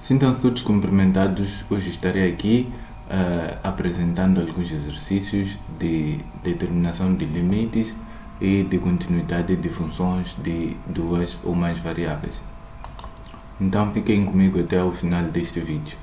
Sintam-se todos cumprimentados. Hoje estarei aqui apresentando alguns exercícios de determinação de limites e de continuidade de funções de duas ou mais variáveis. Então fiquem comigo até o final deste vídeo.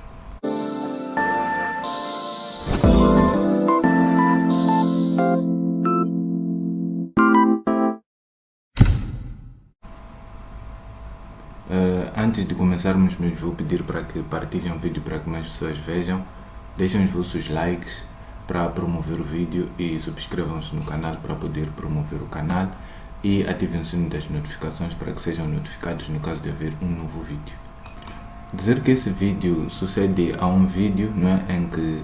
Antes de começarmos, vou pedir para que partilhem o vídeo para que mais pessoas vejam. Deixem os vossos likes para promover o vídeo e subscrevam-se no canal para poder promover o canal e ativem o sino das notificações para que sejam notificados no caso de haver um novo vídeo. Dizer que esse vídeo sucede a um vídeo em que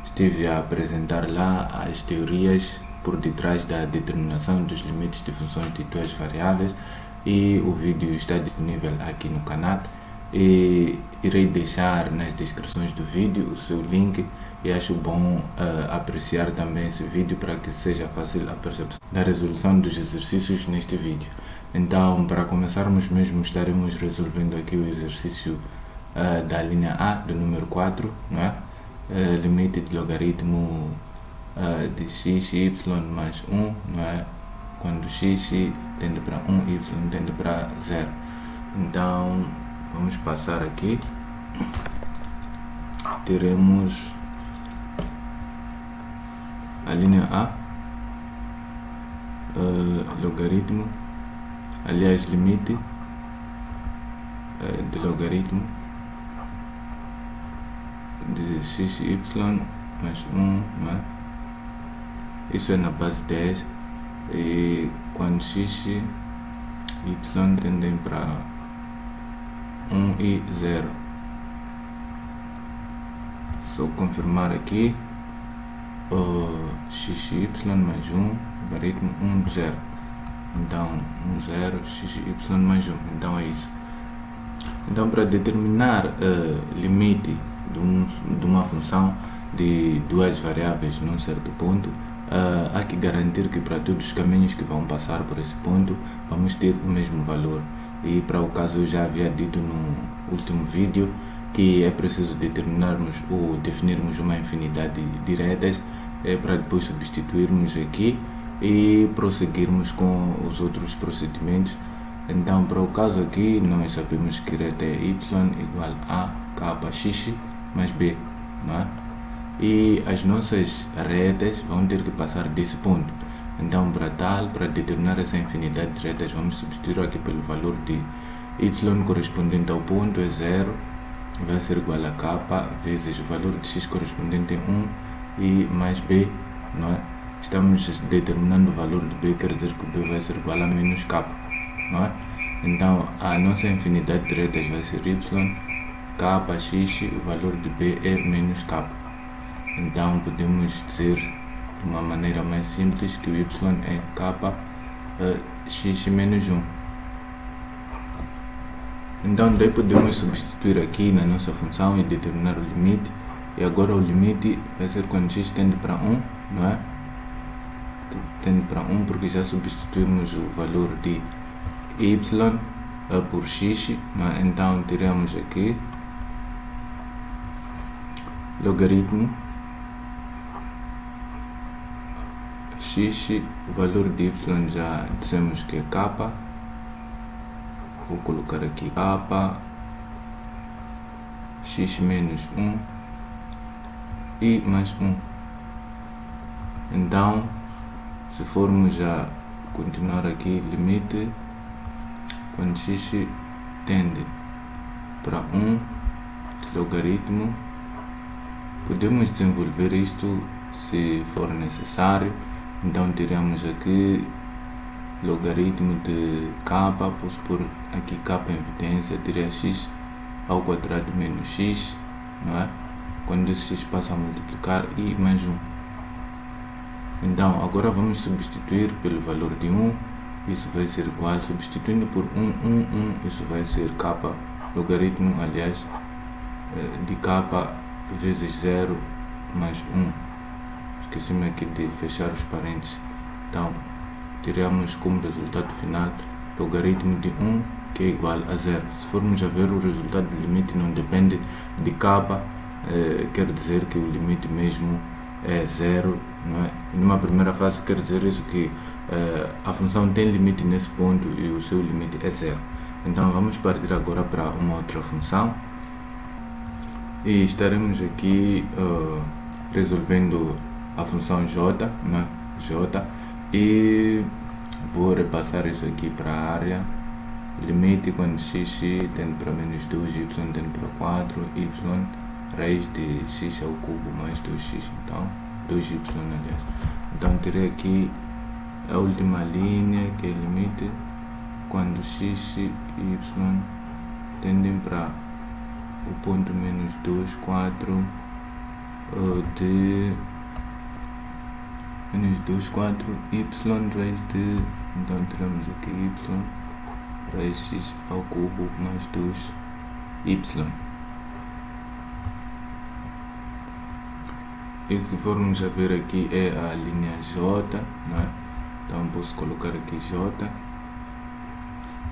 estive a apresentar lá as teorias por detrás da determinação dos limites de funções de duas variáveis, e o vídeo está disponível aqui no canal e irei deixar nas descrições do vídeo o seu link, e acho bom apreciar também esse vídeo para que seja fácil a percepção da resolução dos exercícios neste vídeo. Então, para começarmos mesmo, estaremos resolvendo aqui o exercício da linha A do número 4, limite de logaritmo de x e y mais 1, quando x tende para 1, y tende para 0. Então, vamos passar aqui. Teremos a linha A, logaritmo, aliás, limite de logaritmo de x e y mais 1, Isso é na base 10. E quando x e y tendem para 1 e 0. Só confirmar aqui, x e y mais 1, logaritmo 1, 0. Então 1, 0, x e y mais 1. Então é isso. Então, para determinar limite de uma função de duas variáveis num certo ponto, há que garantir que para todos os caminhos que vão passar por esse ponto vamos ter o mesmo valor. E para o caso, eu já havia dito no último vídeo que é preciso determinarmos ou definirmos uma infinidade de retas para depois substituirmos aqui e prosseguirmos com os outros procedimentos. Então, para o caso aqui, nós sabemos que reta é y igual a kx mais b, E as nossas retas vão ter que passar desse ponto. Então, para determinar essa infinidade de retas, vamos substituir aqui pelo valor de y correspondente ao ponto é 0, vai ser igual a k vezes o valor de x correspondente a 1 e mais b, Estamos determinando o valor de b, quer dizer que o b vai ser igual a menos k, Então, a nossa infinidade de retas vai ser y, kx, o valor de b é menos k. Então, podemos dizer de uma maneira mais simples que o y é kx menos 1. Então, daí podemos substituir aqui na nossa função e determinar o limite. E agora o limite vai ser quando x tende para 1, Tende para 1 porque já substituímos o valor de y por x, Então, teremos aqui logaritmo x, o valor de y já dissemos que é k, vou colocar aqui k, x menos 1 e mais 1. Então, se formos a continuar aqui, limite quando x tende para 1 de logaritmo, podemos desenvolver isto se for necessário. Então, teremos aqui logaritmo de k, posso pôr aqui k em evidência, teria x ao quadrado menos x, Quando esse x passa a multiplicar, e mais 1. Então, agora vamos substituir pelo valor de 1, isso vai ser igual, substituindo por 1, 1, 1, isso vai ser k, logaritmo, aliás, de k vezes 0 mais 1. Esqueci-me aqui de fechar os parênteses. Então, teremos como resultado final logaritmo de 1 que é igual a zero. Se formos a ver, o resultado do limite não depende de k, quer dizer que o limite mesmo é zero, não é? E numa primeira fase quer dizer isso, que a função tem limite nesse ponto e o seu limite é zero. Então vamos partir agora para uma outra função e estaremos aqui resolvendo a função j, né? J, e vou repassar isso aqui para a área. Limite quando x tende para menos 2, y tende para 4, y raiz de x ao cubo mais 2x, então 2y aliás. Então terei aqui a última linha, que é limite quando x e y tendem para o ponto menos 2, 4 de menos 2, 4, y raiz de, então teremos aqui y raiz x ao cubo mais 2y. E se formos a ver aqui é a linha J, não é? Então posso colocar aqui J.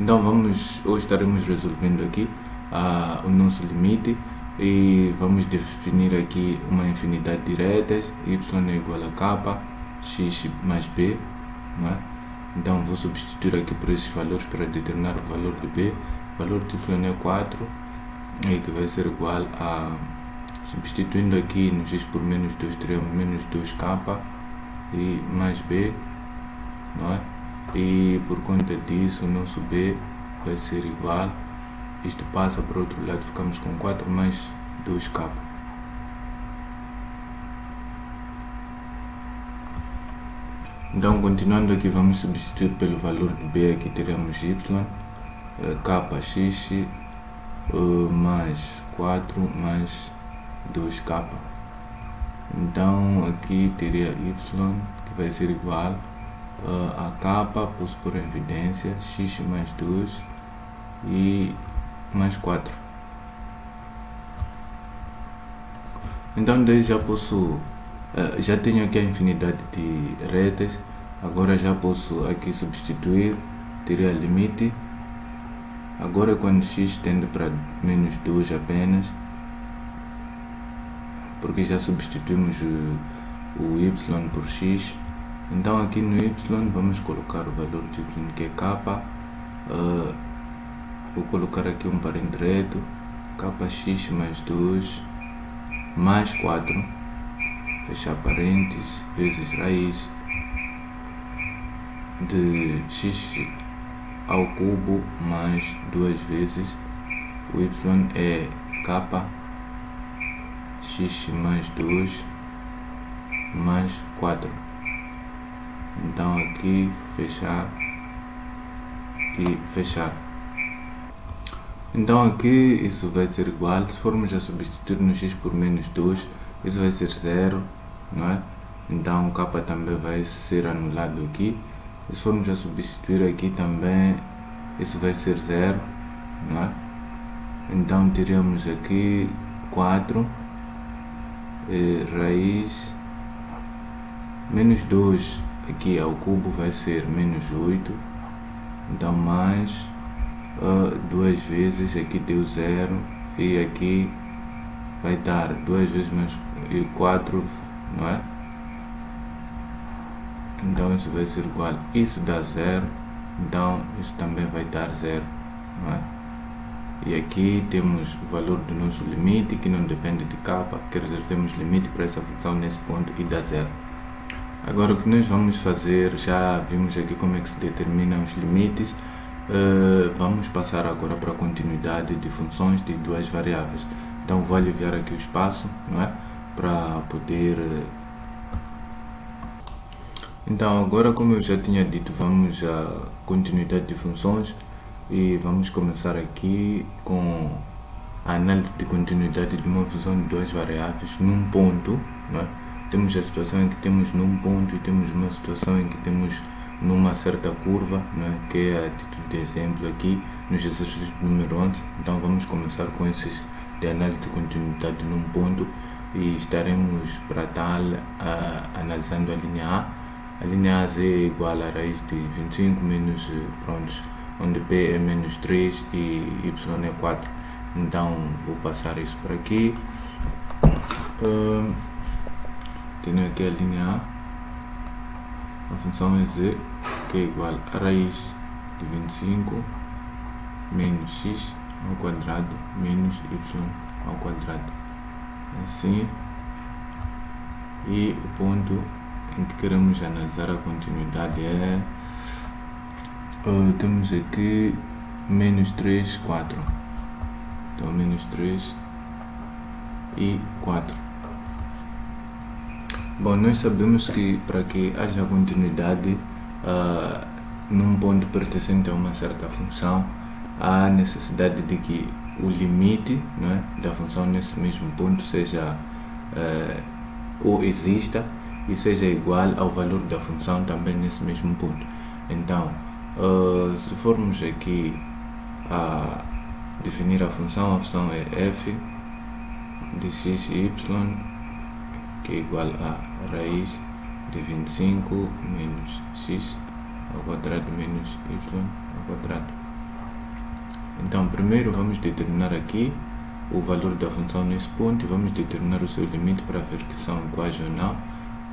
Então hoje estaremos resolvendo aqui o nosso limite e vamos definir aqui uma infinidade de retas, y é igual a k, x mais b, não é? Então vou substituir aqui por esses valores para determinar o valor de b. O valor de y é 4, e que vai ser igual a, substituindo aqui no x por menos 2, teremos menos 2k e mais b, não é? E por conta disso o nosso b vai ser igual, isto passa para o outro lado, ficamos com 4 mais 2k. Então continuando aqui, vamos substituir pelo valor de b, aqui teremos y, kx mais 4 mais 2k. Então aqui teria y, que vai ser igual a k, posso pôr em evidência, x mais 2 e mais 4. Então daí já posso, já tenho aqui a infinidade de retas, agora já posso aqui substituir, teria limite, agora quando x tende para menos 2 apenas, porque já substituímos o y por x. Então aqui no y vamos colocar o valor de y, que é k, vou colocar aqui um parente reto, kx mais 2 mais 4, fechar parênteses, vezes raiz de x ao cubo mais 2 vezes o y é k, x mais 2 mais 4. Então aqui fechar e fechar. Então aqui isso vai ser igual, se formos a substituir no x por menos 2, isso vai ser 0, não é? Então o k também vai ser anulado aqui. E se formos a substituir aqui também, isso vai ser 0, não é? Então teremos aqui 4 raiz menos 2 aqui ao cubo vai ser menos 8, então mais 2 vezes, aqui deu 0 e aqui vai dar 2 vezes mais 4, não é? Então isso vai ser igual, isso dá 0, então isso também vai dar 0, não é? E aqui temos o valor do nosso limite, que não depende de k, quer dizer, temos limite para essa função nesse ponto e dá 0. Agora o que nós vamos fazer, já vimos aqui como é que se determinam os limites, vamos passar agora para a continuidade de funções de duas variáveis. Então vou aliviar aqui o espaço, não é? Para poder... Então agora, como eu já tinha dito, vamos à continuidade de funções e vamos começar aqui com a análise de continuidade de uma função de duas variáveis num ponto, não é? Temos a situação em que temos num ponto e temos uma situação em que temos numa certa curva, né, que é a título de exemplo aqui nos exercícios número 11. Então vamos começar com esses de análise de continuidade num ponto e estaremos para tal analisando a linha A. A linha A é igual a raiz de 25 menos onde P é menos 3 e Y é 4. Então vou passar isso por aqui. Tenho aqui a linha A. A função é Z, que é igual a raiz de 25 menos x ao quadrado menos y ao quadrado. Assim. E o ponto em que queremos analisar a continuidade é... temos aqui menos 3, 4. Então menos 3 e 4. Bom, nós sabemos que para que haja continuidade num ponto pertencente a uma certa função, há necessidade de que o limite, não é, da função nesse mesmo ponto seja ou exista e seja igual ao valor da função também nesse mesmo ponto. Então, se formos aqui a definir a função é f de x e y, que é igual a raiz de 25 menos x ao quadrado menos y ao quadrado. Então, primeiro vamos determinar aqui o valor da função nesse ponto e vamos determinar o seu limite para ver que são iguais ou não.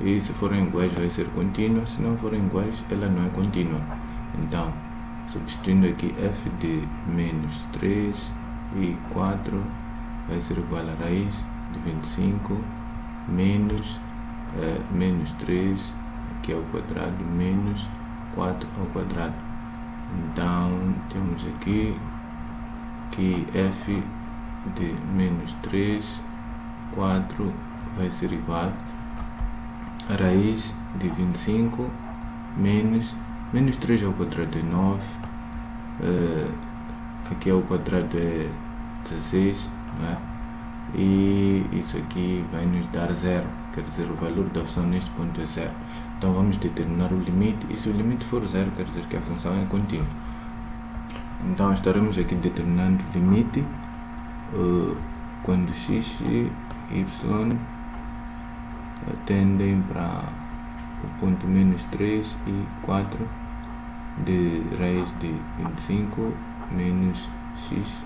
E se forem iguais vai ser contínua, se não forem iguais ela não é contínua. Então, substituindo aqui f de menos 3 e 4 vai ser igual a raiz de 25 menos 3 aqui ao quadrado menos 4 ao quadrado. Então temos aqui que f de menos 3, 4 vai ser igual a raiz de 25 menos 3 ao quadrado é 9, aqui ao quadrado é 16, não é? E isso aqui vai nos dar 0, quer dizer, o valor da função neste ponto é 0. Então vamos determinar o limite, e se o limite for 0, quer dizer que a função é contínua. Então estaremos aqui determinando o limite quando x e y tendem para o ponto menos 3 e 4 de raiz de 25 menos x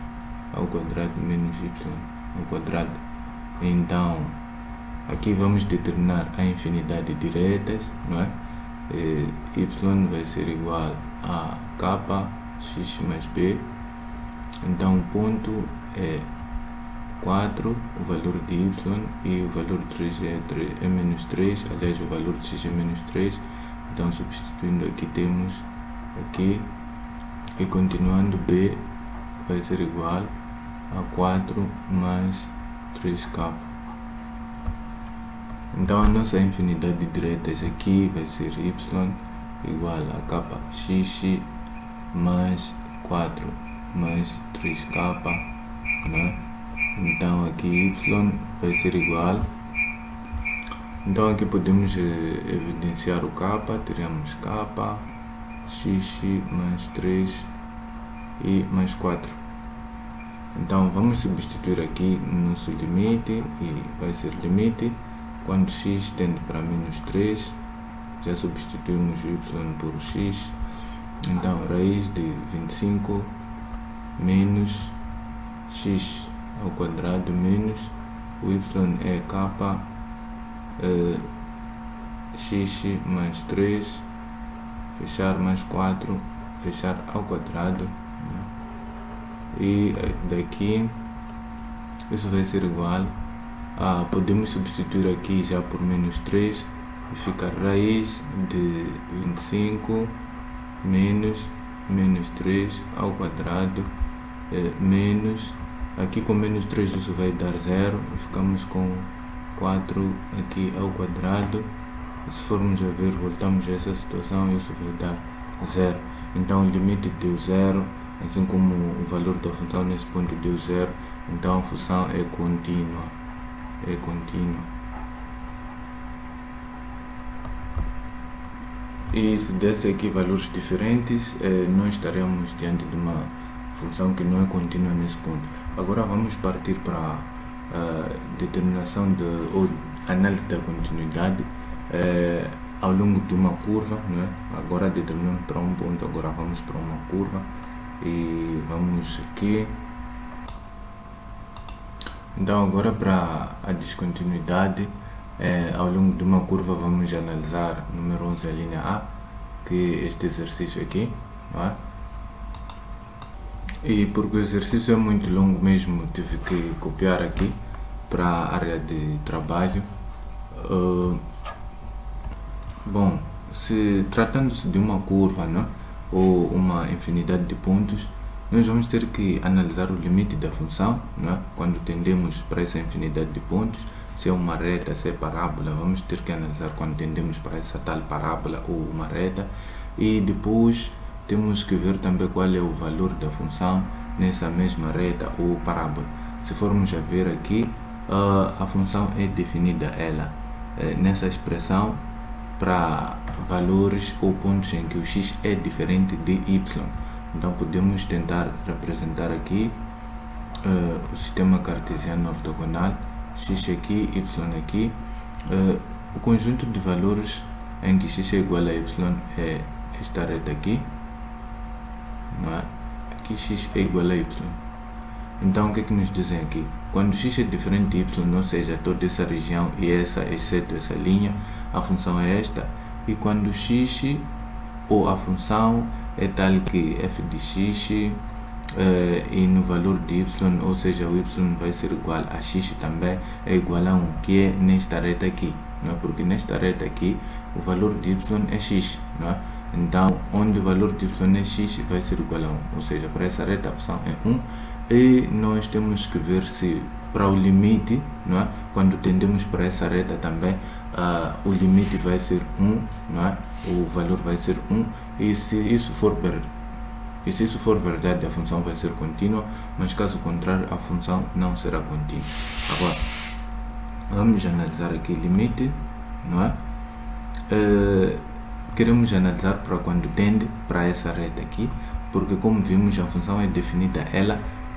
ao quadrado menos y ao quadrado. Então aqui vamos determinar a infinidade de diretas, não é? Y vai ser igual a k x mais b. Então o ponto é 4, o valor de y, e o valor de 3 é menos 3, aliás o valor de x é menos 3. Então substituindo aqui temos aqui, e continuando, b vai ser igual a 4 mais 3k. Então a nossa infinidade de diretas aqui vai ser y igual a kx mais 4 mais 3k, né? Então aqui y vai ser igual, então aqui podemos evidenciar o k, teremos k, x mais 3 e mais 4. Então vamos substituir aqui no nosso limite e vai ser limite quando x tende para menos 3, já substituímos o y por x. Então raiz de 25 menos x ao quadrado menos o y é k, x mais 3, fechar mais 4, fechar ao quadrado, né? E daqui isso vai ser igual a, podemos substituir aqui já por menos 3 e ficar raiz de 25 menos 3 ao quadrado menos, aqui com menos 3 isso vai dar 0 e ficamos com 4 aqui ao quadrado. E se formos a ver, voltamos a essa situação, isso vai dar 0. Então o limite deu 0, assim como o valor da função nesse ponto deu 0, então a função é contínua. E se desse aqui valores diferentes, nós estaremos diante de uma função que não é contínua nesse ponto. Agora vamos partir para a determinação ou análise da continuidade ao longo de uma curva, não é? Agora determinando para um ponto, agora vamos para uma curva. e vamos aqui. Então agora para a descontinuidade, ao longo de uma curva vamos analisar número 11 a linha A, que é este exercício aqui, não é? E porque o exercício é muito longo mesmo, tive que copiar aqui para a área de trabalho. Bom, se tratando-se de uma curva, não é? Ou uma infinidade de pontos, nós vamos ter que analisar o limite da função, não é? Quando tendemos para essa infinidade de pontos, se é uma reta, se é parábola, vamos ter que analisar quando tendemos para essa tal parábola ou uma reta, e depois temos que ver também qual é o valor da função nessa mesma reta ou parábola. Se formos a ver aqui, a função é definida nessa expressão para valores ou pontos em que o x é diferente de y. Então podemos tentar representar aqui o sistema cartesiano ortogonal, x aqui, y aqui, o conjunto de valores em que x é igual a y é esta reta aqui, não é? Aqui x é igual a y. Então o que é que nos dizem aqui? Quando x é diferente de y, ou seja, toda essa região e essa, exceto essa linha, a função é esta. E quando x ou a função é tal que f de x e no valor de y, ou seja, o y vai ser igual a x também, é igual a 1, que é nesta reta aqui, não é? Porque nesta reta aqui o valor de y é x, não é? Então, onde o valor de y é x, vai ser igual a 1, ou seja, para essa reta a função é 1, e nós temos que ver se para o limite, não é? Quando tendemos para essa reta também, o limite vai ser 1, não é? O valor vai ser 1, e se isso for verdade, a função vai ser contínua, mas caso contrário, a função não será contínua. Agora, vamos analisar aqui limite, não é? Queremos analisar para quando tende para essa reta aqui, porque como vimos, a função é definida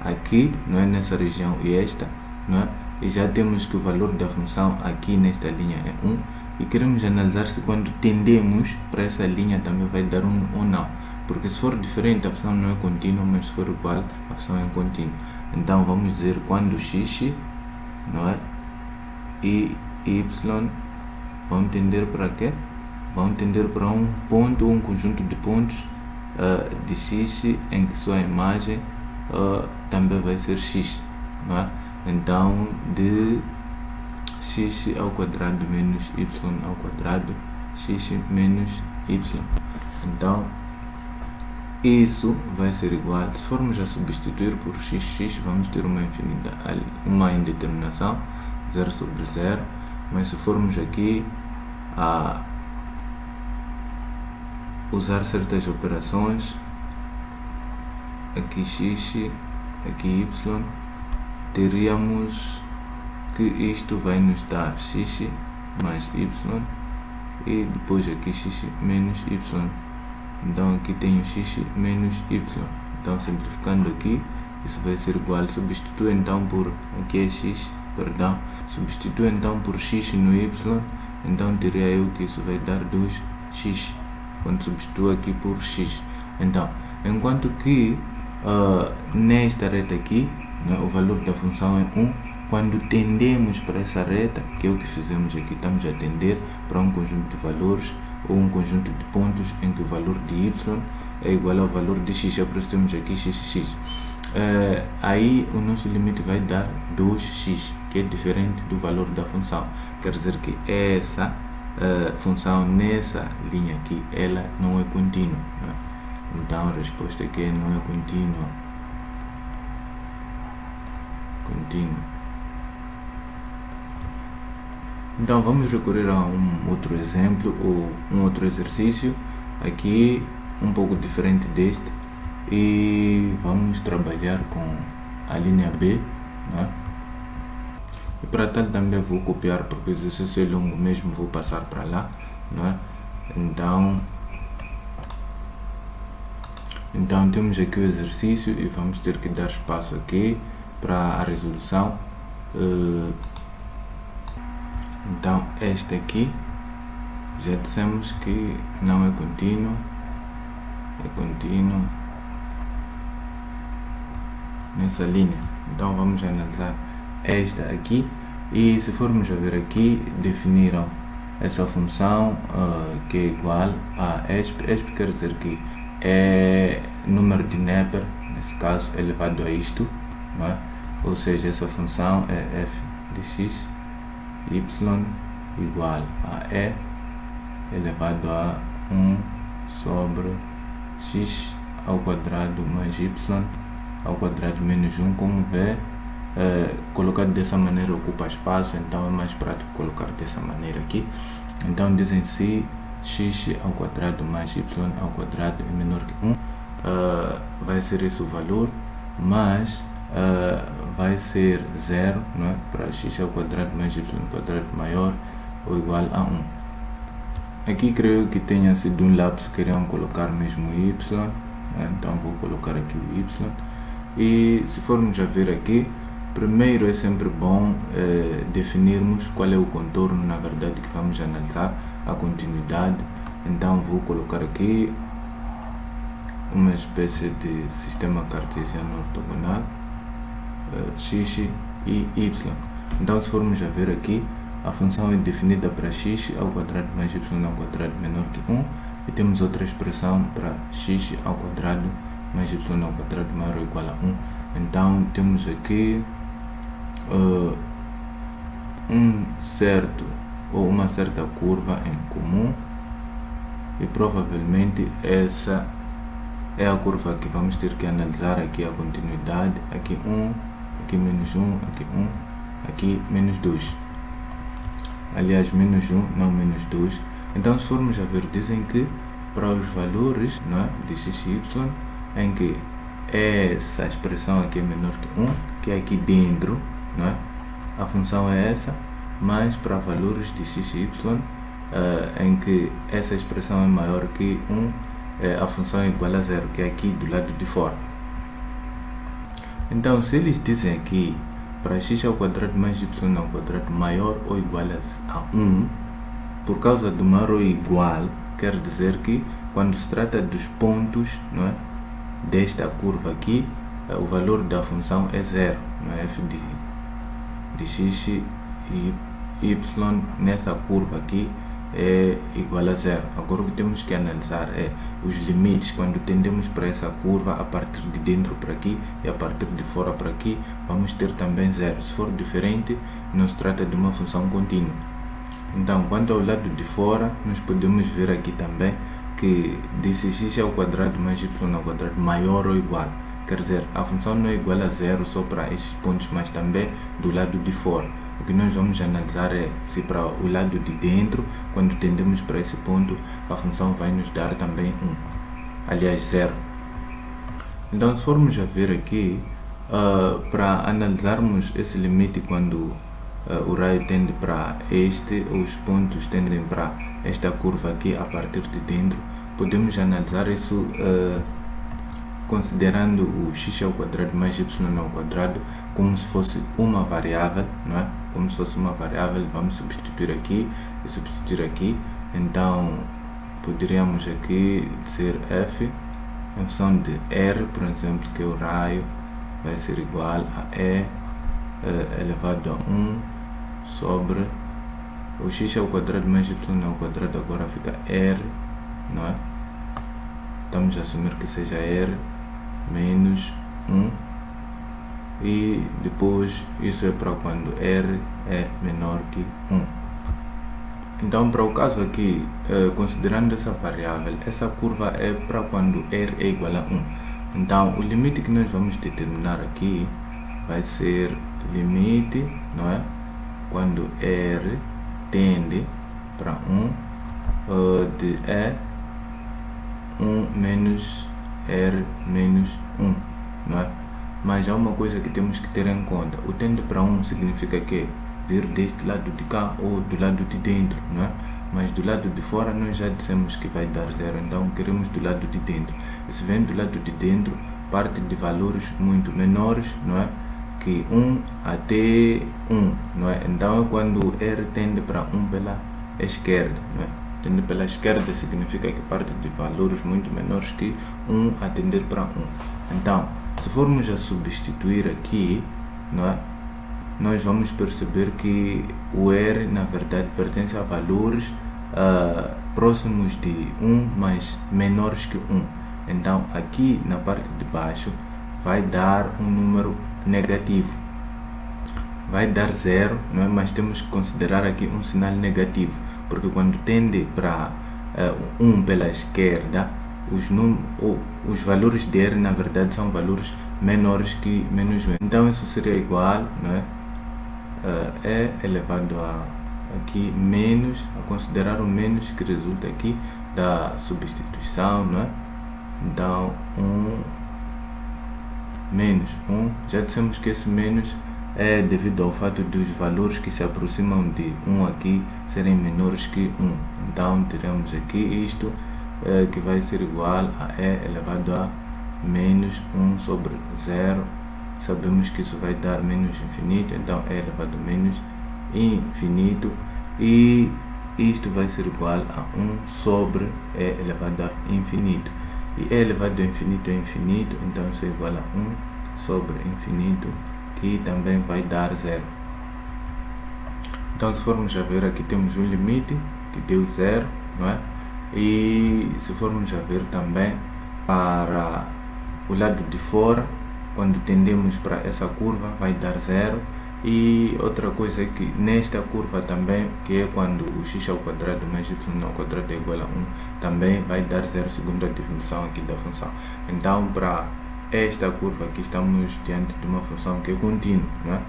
aqui, não é? Nessa região e esta, não é? E já temos que o valor da função aqui nesta linha é 1, e queremos analisar se quando tendemos para essa linha também vai dar 1 ou não, porque se for diferente a função não é contínua, mas se for igual a função é contínua. Então vamos dizer quando x, não é? E y vão tender para quê? Vão tender para um ponto ou um conjunto de pontos de x em que sua imagem também vai ser x, não é? Então de x ao quadrado menos y ao quadrado, x menos y. Então isso vai ser igual, se formos a substituir por x, vamos ter uma indeterminação, 0 sobre 0, mas se formos aqui a usar certas operações, aqui x, aqui y, teríamos que isto vai nos dar x mais y, e depois aqui x menos y. Então aqui tenho x menos y. Então simplificando aqui, isso vai ser igual, substituo então por, aqui é x, perdão, substituo então por x no y, então teria eu que isso vai dar 2x, quando substituo aqui por x. Então, enquanto que nesta reta aqui, né, o valor da função é 1, quando tendemos para essa reta, que é o que fizemos aqui, estamos a tender para um conjunto de valores ou um conjunto de pontos em que o valor de y é igual ao valor de x, é por isso que temos aqui x. Aí o nosso limite vai dar 2x, que é diferente do valor da função. Quer dizer que essa função nessa linha aqui, ela não é contínua, né? Então a resposta aqui é não é contínua. Então vamos recorrer a um outro exemplo ou um outro exercício aqui um pouco diferente deste, e vamos trabalhar com a linha B, né? E para tal também vou copiar, porque o exercício é longo mesmo, vou passar para lá, né? Então temos aqui o exercício e vamos ter que dar espaço aqui para a resolução. Então este aqui já dissemos que não é contínuo, é contínuo, nessa linha. Então vamos analisar esta aqui, e se formos a ver aqui, definiram essa função que é igual a ESP. ESP quer dizer que é número de Neper, nesse caso elevado a isto, não é? Ou seja, essa função é f de x, y igual a e elevado a 1 sobre x ao quadrado mais y ao quadrado menos 1. Como vê, colocado dessa maneira ocupa espaço, então é mais prático colocar dessa maneira aqui. Então dizem se x ao quadrado mais y ao quadrado é menor que 1, vai ser esse o valor, mas vai ser 0, não é? Para x ao quadrado mais y ao quadrado maior ou igual a 1. Aqui creio que tenha sido um lapso, queriam colocar mesmo y, né? Então vou colocar aqui o y. E se formos a ver aqui, primeiro é sempre bom definirmos qual é o contorno, na verdade, que vamos analisar, a continuidade. Então vou colocar aqui uma espécie de sistema cartesiano ortogonal, x e y. Então se formos a ver aqui, a função é definida para x ao quadrado mais y ao quadrado menor que 1, e temos outra expressão para x ao quadrado mais y ao quadrado maior ou igual a 1. Então temos aqui um certo ou uma certa curva em comum, e provavelmente essa é a curva que vamos ter que analisar. Aqui a continuidade, aqui 1, aqui menos 1, aqui 1, aqui menos 2. Aliás, menos 1, não menos 2. Então se formos a ver, dizem que para os valores, não é, de x e y, em que essa expressão aqui é menor que 1, que é aqui dentro, não é? A função é essa, mas para valores de x e y, em que essa expressão é maior que 1, a função é igual a 0, que é aqui do lado de fora. Então, se eles dizem aqui para x ao quadrado mais y ao quadrado maior ou igual a 1, por causa do maior ou igual, quer dizer que quando se trata dos pontos, não é, desta curva aqui, o valor da função é 0, não é? F de x e y nessa curva aqui é igual a 0. Agora o que temos que analisar é os limites quando tendemos para essa curva a partir de dentro para aqui e a partir de fora para aqui, vamos ter também 0. Se for diferente, não se trata de uma função contínua. Então, quanto ao lado de fora, nós podemos ver aqui também que disse x ao quadrado mais y ao quadrado maior ou igual. Quer dizer, a função não é igual a 0 só para esses pontos, mas também do lado de fora. O que nós vamos analisar é se para o lado de dentro, quando tendemos para esse ponto, a função vai nos dar também 1. Aliás, 0. Então, se formos a ver aqui, para analisarmos esse limite quando o raio tende para os pontos tendem para esta curva aqui a partir de dentro, podemos analisar isso considerando o x ao quadrado mais y ao quadrado como se fosse uma variável, não é? Como se fosse uma variável, vamos substituir aqui e substituir aqui. Então poderíamos aqui dizer f em função de r, por exemplo, que é o raio, vai ser igual a e elevado a 1 sobre o x ao quadrado mais y ao quadrado, agora fica r, não é? Estamos a assumir que seja r menos 1, e depois isso é para quando r é menor que 1. Então, para o caso aqui, considerando essa variável, essa curva é para quando r é igual a 1. Então, o limite que nós vamos determinar aqui vai ser limite, não é? Quando r tende para 1 de e 1 menos r menos 1, não é? Mas há uma coisa que temos que ter em conta. O tende para 1 significa que vir deste lado de cá ou do lado de dentro, não é? Mas do lado de fora nós já dissemos que vai dar 0, então queremos do lado de dentro. E se vem do lado de dentro, parte de valores muito menores, não é? Que 1 até 1, não é? Então é quando r tende para 1 pela esquerda, não é? Tende pela esquerda significa que parte de valores muito menores que 1 a tender para 1. Então, Se formos a substituir aqui, não é? Nós vamos perceber que o R, na verdade, pertence a valores próximos de 1, mas menores que 1. Então, aqui na parte de baixo, vai dar um número negativo. Vai dar 0, não é? Mas temos que considerar aqui um sinal negativo, porque quando tende para 1 pela esquerda, os valores de R, na verdade, são valores menores que menos 1. Então, isso seria igual, não é? É elevado a aqui menos, a considerar o menos que resulta aqui da substituição, não é? Então, menos 1, já dissemos que esse menos é devido ao fato dos valores que se aproximam de 1 aqui serem menores que 1. Então, teremos aqui isto que vai ser igual a E elevado a menos 1 sobre 0. Sabemos que isso vai dar menos infinito, então E elevado a menos infinito, e isto vai ser igual a 1 sobre E elevado a infinito. E E elevado a infinito é infinito, então isso é igual a 1 sobre infinito, que também vai dar 0. Então, se formos a ver, aqui temos um limite que deu 0, não é? E se formos a ver também para o lado de fora, quando tendemos para essa curva, vai dar 0. E outra coisa é que nesta curva também, que é quando o x ao quadrado mais y ao quadrado é igual a 1, também vai dar 0 segundo a definição aqui da função. Então, para esta curva aqui, estamos diante de uma função que é contínua, não é?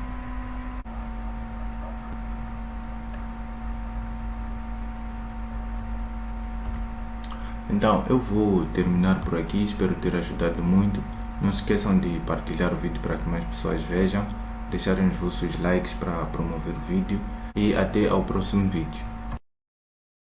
Então, eu vou terminar por aqui, espero ter ajudado muito. Não se esqueçam de partilhar o vídeo para que mais pessoas vejam, deixarem os vossos likes para promover o vídeo, e até ao próximo vídeo.